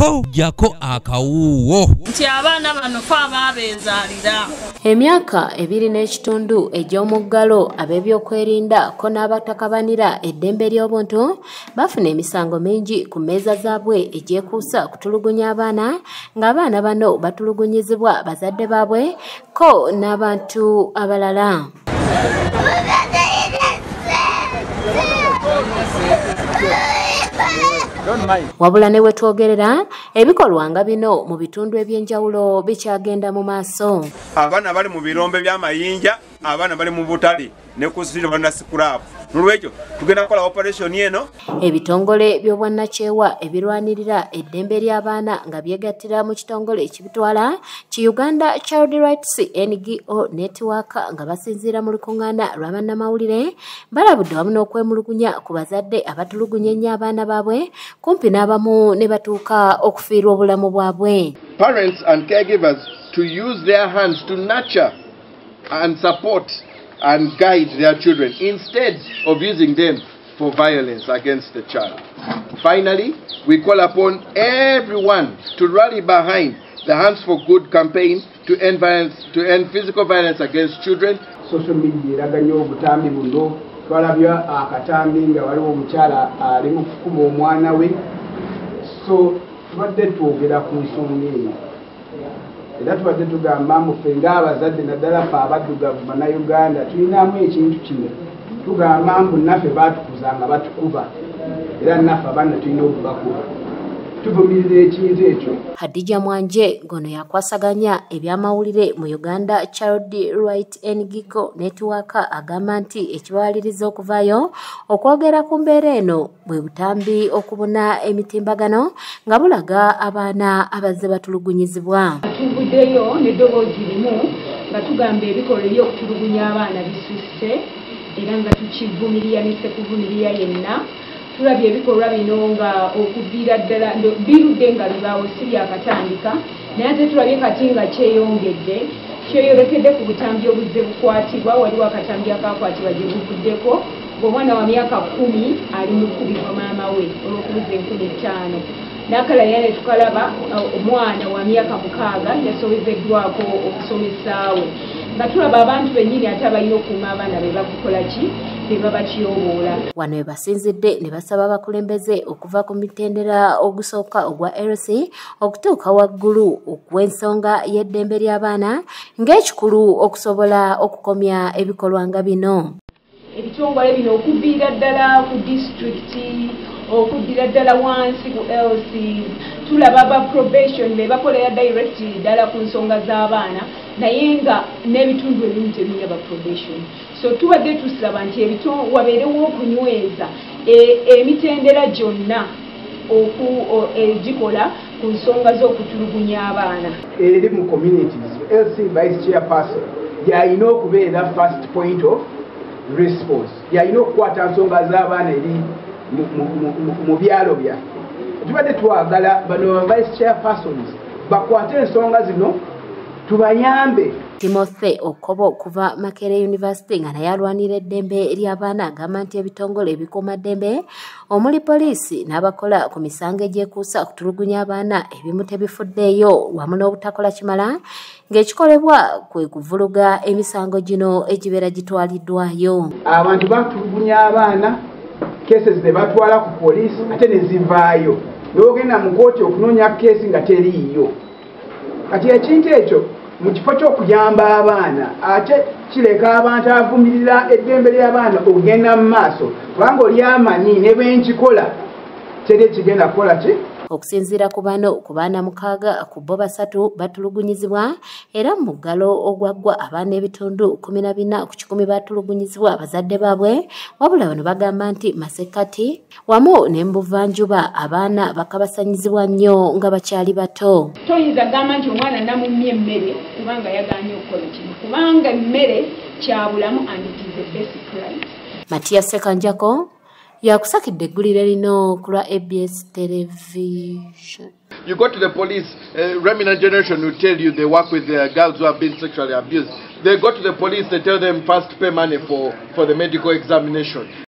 po jako akawuwo nti abaana bano fa ababeezaalira. Emyaka 2.5 egy'omuggalo ab'ebyokwerinda ko n'abatakabanira eddembe ly'obuntu bafuna emisango mingi ku mmeeza zaabwe egyekuusa kutulugunya abaana ng'abaana bano batulugunyizibwa bazadde baabwe ko n'abantu abalala. Wabula ne wetwogerera ebikolwa nga bino mu bitundu eby'enjawulo bikyagenda mu maaso. Abaana bali mu birombe by'amayinja, abaana bali mu butale ne ku Silver Scrap. Nolwekyo tugenda kukola operation eno. Ebitongole by'obwannakyewa ebirwanirira eddembe ly'abaana nga byegattira mu kitongole ekibitwala ki Uganda Child Rights NGO Network nga basinziira mu lukuŋŋaana lwa bannamawulire balabudde wamu n'okwemulugunya ku bazadde abatulugunya ennyo abaana baabwe kumpi n'abamu ne batuuka okufiirwa obulamu bwabwe. Parents and caregivers to use their hands to nurture and support and guide their children instead of using them for violence against the child. Finally, we call upon everyone to rally behind the Hands for Good campaign to end physical violence against children. Social media iraganya obutambi buno twalabya akatambi nga waliwo omukyala ali mu kukuba omwana we, so tubadde twogera ku nsonga eyo era tubadde tugamba mufe ng'abazadde naddala fe abaddugavu bannayuganda tulinamu ekintu kino tugamba mbu naffe baatukuzanga batukuba era naffe abaana tulina okubakuba tuvumirira ekintu ekyo. Hadija Mwanje ngono yakwasaganya ebyamawulire mu Uganda Child Right NGO Network agamba nti ekibaliriza okuvaayo okwogera ku mbeera eno bwe butambi okubona emitimbagano nga bulaga abaana abazze batulugunyizibwa. Tuvuddeyo n'eddoboozi limu nga tugamba ebikolwa eby'okutulugunya abaana bisusse era nga tukivumirira ne sekuvumirira yenna. Tulabye ebikolwa bino nga okuviira ddala birudde nga lubaawo si byakatandika naye ate tulabye kati nga kyeyolekedde ku butambi obuzze bukwatibwa. Waliwo akatambi akakwatibwa gye buvuddeko ng'omwana wa myaka 10 ali mu kubibwa maama we olw'okubuza 15,000 n'akalala ne tukalaba omwana wa myaka 6 yasobezeddwako okusomesaawe nga tulaba abantu bennyini ate abalina okuuma abaana be bakukola ki be babakyoboola. Wano we basinzidde ne basaba abakulembeze okuva ku mitendera ogusooka ogwa LC okutuuka waggulu ogw'ensonga y'eddembe ly'abaana ng'ekikulu okusobola okukomya ebikolwa nga bino. Ebitongole bino okuviira ddala ku disitulikiti okuddira ddala wansi ku LC tulaba aba probation be bakolera direct ddala ku nsonga z'abaana naye nga n'ebitundu ebimu tebirina ba probation. So tubadde tusaba nti wabeerewo okunyweza emitendera gyonna egikola ku nsonga z'okutulugunya abaana. Eri mu communities LC vice chairperson yalina okubeera first point of response, yalina okukwata nsonga z'abaana eri mu byalo byaffe. Tubadde twagala bano vice chairpersons bakwate ensonga zino tubayambe. Timothy Okobo kuva Makerere University nga naye alwanira eddembe ly'abaana agamba nti ebitongole ebikuumaddembe omuli poliisi n'abakola ku misango egyekuusa kutulugunya abaana ebimu tebifuddeeyo wamu n'obutakola kimala ng'ekikolebwa kwe kuvuluga emisango gino egibeera gitwaliddwayo. Abantu batulugunya abaana cases ne batwala ku poliisi ate ne zivaayo n'ogenda mu kooti okunoonya keesi nga teriiyo. Kati ekintu ekyo mu kifo ky'okuyamba abaana ate kireka abantu avumirira eddembe ly'abaana okugenda mu maaso kubanga oli amanyi ne bwenkikola teri ekigenda kukola ki. Okusinziira ku bano ku baana 6 ku bo 3 batulugunyizibwa era mu muggalo ogwaggwa abaana ebitundu 14 ku 10 batulugunyizibwa abazadde baabwe wabula bano bagamba nti masekati wamu n'embuvanjuba abaana bakabasanyizibwa nnyo nga bakyali bato. Toyinza gamba nti omwana namumye emmere kubanga yagaanye okukola kino kubanga emmere kyabulamu and it is a basic right. Matia Sekanjako yakusakidde eggulire lino ku lwa ABS television. You go to the police, remnant generation will tell you they work with girls who have been sexually abused. They go to the police, they tell them first pay money for the medical examination.